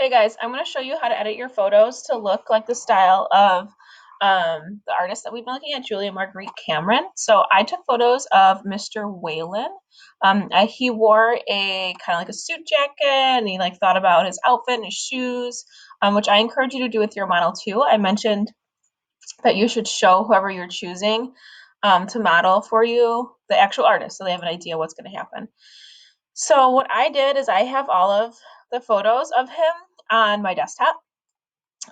Hey guys, I'm going to show you how to edit your photos to look like the style of the artist that we've been looking at, Julia Marguerite Cameron. So I took photos of Mr. Whalen. He wore a kind of like a suit jacket, and he like thought about his outfit and his shoes, which I encourage you to do with your model too. I mentioned that you should show whoever you're choosing to model for you the actual artist, so they have an idea what's going to happen. So what I did is I have all of the photos of him on my desktop,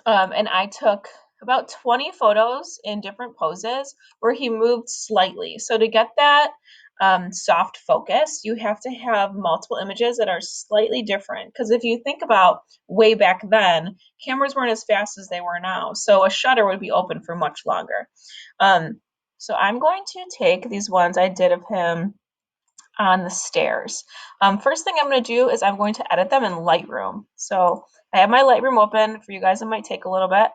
and I took about 20 photos in different poses where he moved slightly. So to get that soft focus, you have to have multiple images that are slightly different. Because if you think about way back then, cameras weren't as fast as they were now. So a shutter would be open for much longer. So I'm going to take these ones I did of him on the stairs. First thing I'm going to do is I'm going to edit them in Lightroom. So I have my Lightroom open. For you guys, it might take a little bit.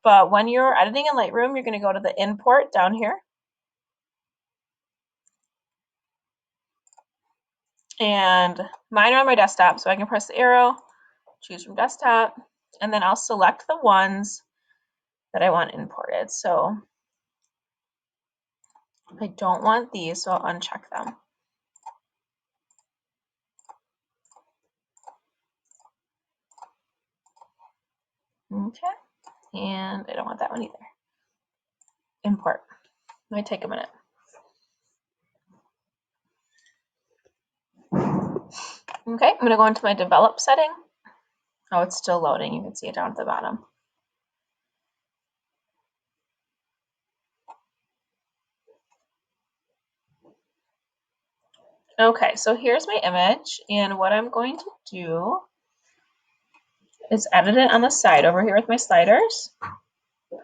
But when you're editing in Lightroom, you're going to go to the import down here. And mine are on my desktop, so I can press the arrow, choose from desktop, and then I'll select the ones that I want imported. So I don't want these, so I'll uncheck them. Okay, and I don't want that one either. Import. Might take a minute. Okay, I'm going to go into my develop setting. Oh, it's still loading. You can see it down at the bottom. Okay, so here's my image, and what I'm going to do is edit it on the side over here with my sliders.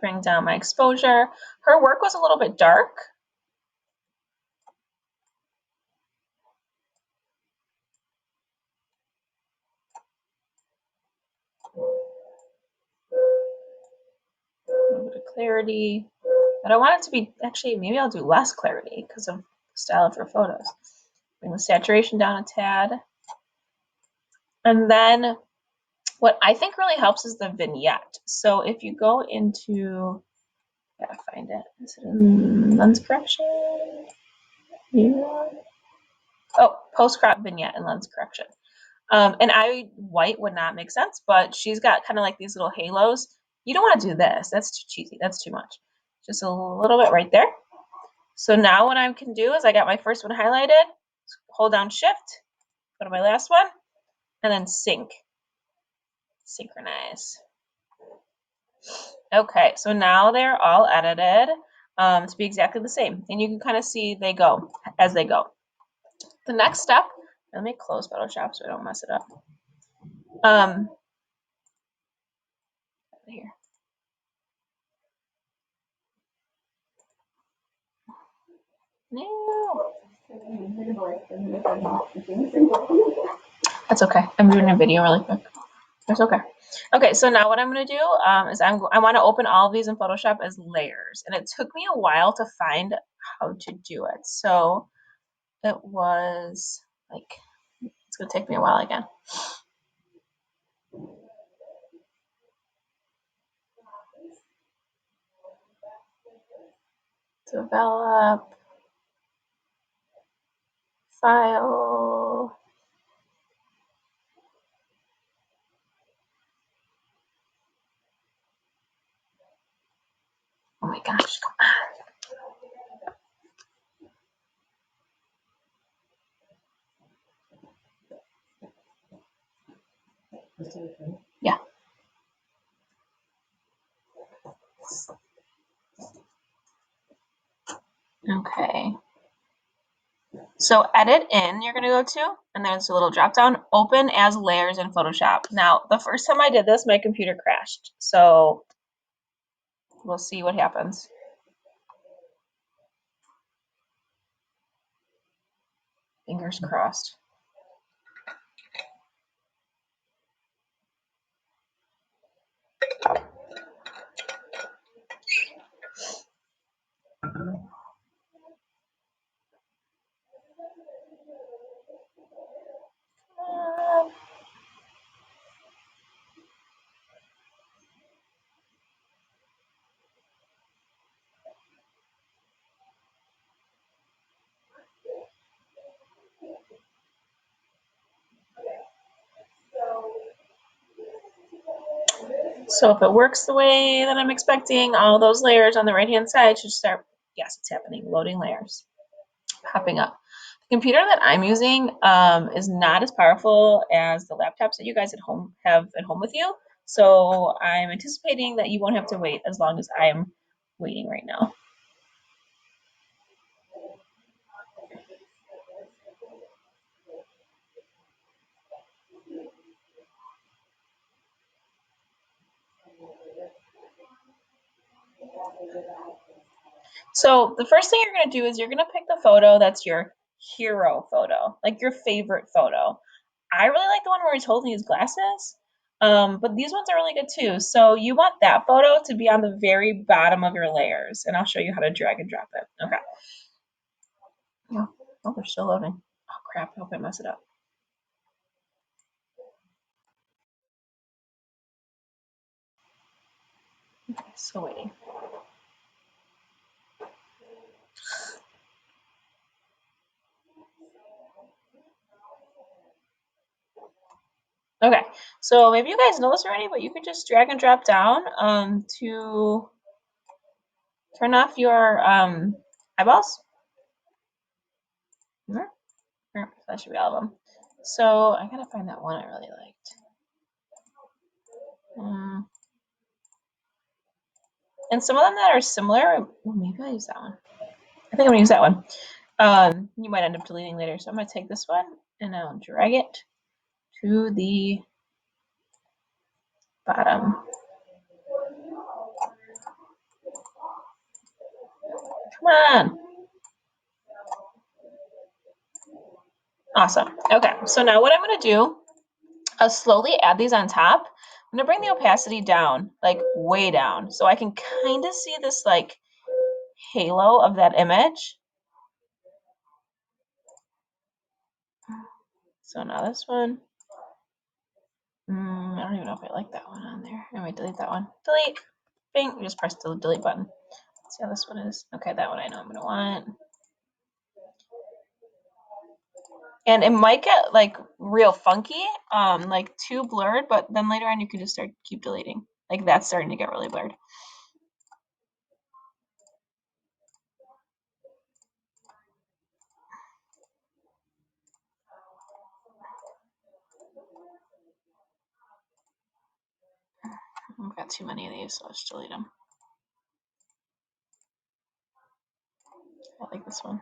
Bring down my exposure. Her work was a little bit dark. A little bit of clarity. But I want it to be, actually, maybe I'll do less clarity because of the style of her photos. Bring the saturation down a tad. And then what I think really helps is the vignette. So if you go into, gotta find it. Is it in lens correction? Yeah. Oh, post crop vignette and lens correction. And white would not make sense, but she's got kind of like these little halos. You don't want to do this. That's too cheesy. That's too much. Just a little bit right there. So now what I can do is I got my first one highlighted, hold down shift, go to my last one, and then sync. Synchronize. Okay, so now they're all edited to be exactly the same. And you can kind of see they go as they go. The next step, let me close Photoshop so I don't mess it up. Here. No. That's okay. I'm doing a video really quick. That's okay. Okay, so now what I'm going to do is I want to open all of these in Photoshop as layers. And it took me a while to find how to do it. So it was like, it's going to take me a while again. Develop. File. Oh my gosh, come on. Yeah. Okay. So edit in, you're going to go to, and there's a little drop down, open as layers in Photoshop. Now, the first time I did this, my computer crashed. So we'll see what happens. Fingers crossed. So if it works the way that I'm expecting, all those layers on the right-hand side should start, yes, it's happening, loading layers, popping up. The computer that I'm using is not as powerful as the laptops that you guys have at home with you. So I'm anticipating that you won't have to wait as long as I am waiting right now. So the first thing you're going to do is you're going to pick the photo that's your hero photo, like your favorite photo. I really like the one where he's holding his glasses, but these ones are really good too. So you want that photo to be on the very bottom of your layers, and I'll show you how to drag and drop it. Okay. Oh, oh, they're still loading. Oh crap, I hope I mess it up. Okay, still waiting. Okay, so maybe you guys know this already, but you could just drag and drop down to turn off your eyeballs. That should be all of them. So I gotta find that one I really liked. And some of them that are similar, well, maybe I'll use that one. I think I'm gonna use that one. You might end up deleting later, so I'm gonna take this one and I'll drag it to the bottom. Come on. Awesome. Okay, so now what I'm gonna do, I'll slowly add these on top. I'm gonna bring the opacity down, like way down, so I can kind of see this like halo of that image. So now this one, I don't even know if I like that one on there. I might delete that one. Delete. Bing. Just press the delete button. Let's see how this one is. Okay, that one I know I'm gonna want. And it might get like real funky, like too blurred, but then later on you can just keep deleting. Like that's starting to get really blurred. I've got too many of these, so let's delete them. I like this one.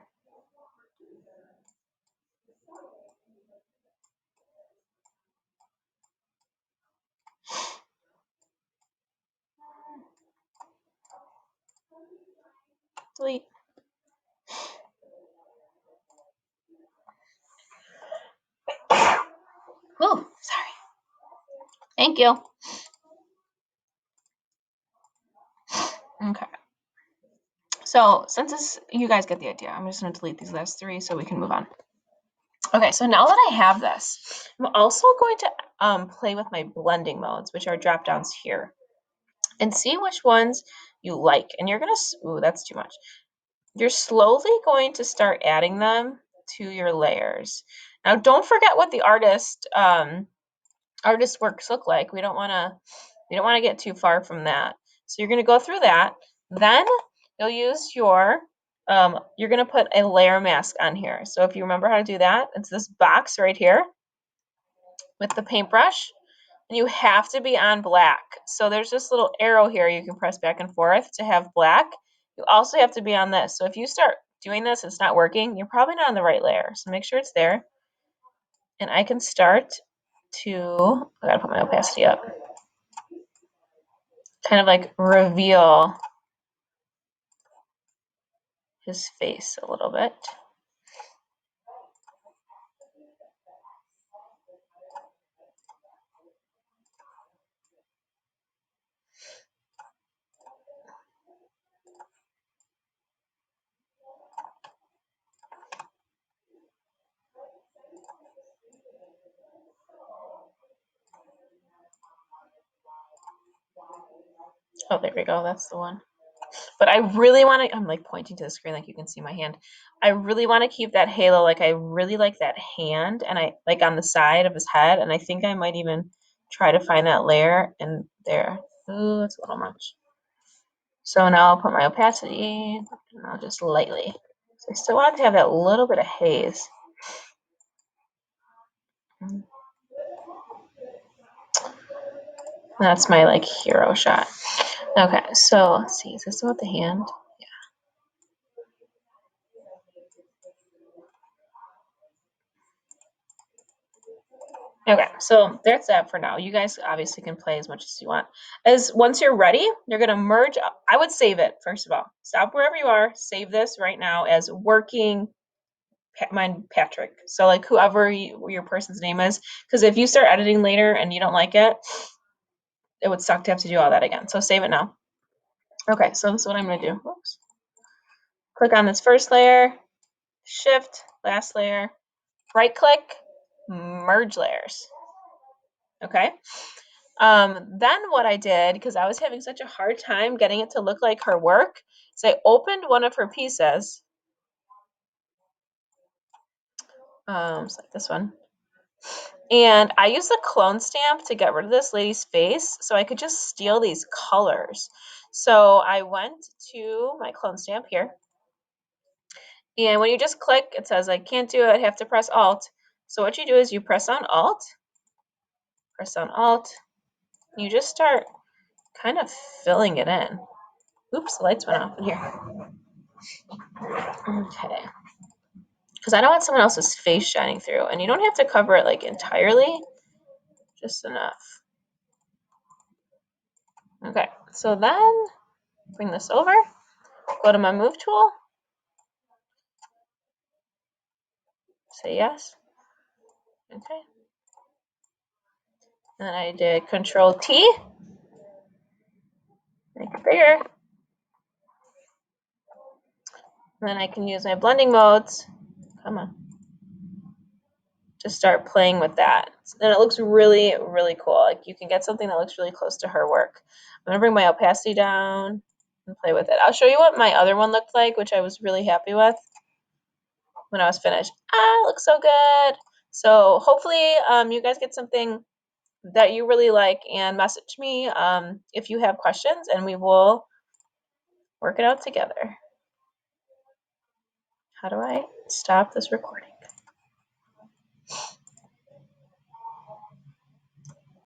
Delete. Oh, sorry. Thank you. Okay. So since you guys get the idea, I'm just going to delete these last three so we can move on. Okay, so now that I have this, I'm also going to play with my blending modes, which are drop downs here, and see which ones you like. And you're going to, ooh, that's too much. You're slowly going to start adding them to your layers. Now, don't forget what the artist works look like. We don't want to get too far from that. So you're going to go through that. Then you'll use you're going to put a layer mask on here. So if you remember how to do that, it's this box right here with the paintbrush. And you have to be on black. So there's this little arrow here you can press back and forth to have black. You also have to be on this. So if you start doing this, it's not working, you're probably not on the right layer. So make sure it's there. And I can start I gotta put my opacity up, kind of like reveal his face a little bit. Oh, there we go. That's the one. But I really want to, I'm like pointing to the screen like you can see my hand. I really want to keep that halo. Like I really like that hand and like on the side of his head. And I think I might even try to find that layer in there. Ooh, that's a little much. So now I'll put my opacity, and I'll just lightly. So I still want it to have that little bit of haze. That's my like hero shot. Okay, so let's see, is this about the hand? Okay, so that's that for now. You guys obviously can play as much as you want. As once you're ready, you're gonna merge. I would save it first of all. Stop wherever you are. Save this right now as working. Mine Patrick. So like whoever your person's name is, because if you start editing later and you don't like it, it would suck to have to do all that again. So save it now. Okay, so this is what I'm gonna do. Whoops. Click on this first layer, Shift, last layer, right click, merge layers. Okay. Then what I did, because I was having such a hard time getting it to look like her work, is I opened one of her pieces. It's like this one. And I used the clone stamp to get rid of this lady's face so I could just steal these colors. So I went to my clone stamp here. And when you just click, it says I can't do it, I have to press Alt. So what you do is you press on Alt, you just start kind of filling it in. Oops, the lights went off in here. Okay. Because I don't want someone else's face shining through. And you don't have to cover it like entirely, just enough. Okay, so then bring this over, go to my move tool, say yes. Okay. And then I did Control T, make it bigger. And then I can use my blending modes. Come on. Just start playing with that. And it looks really, really cool. Like you can get something that looks really close to her work. I'm gonna bring my opacity down and play with it. I'll show you what my other one looked like, which I was really happy with when I was finished. It looks so good. So hopefully you guys get something that you really like and message me if you have questions and we will work it out together. How do I stop this recording?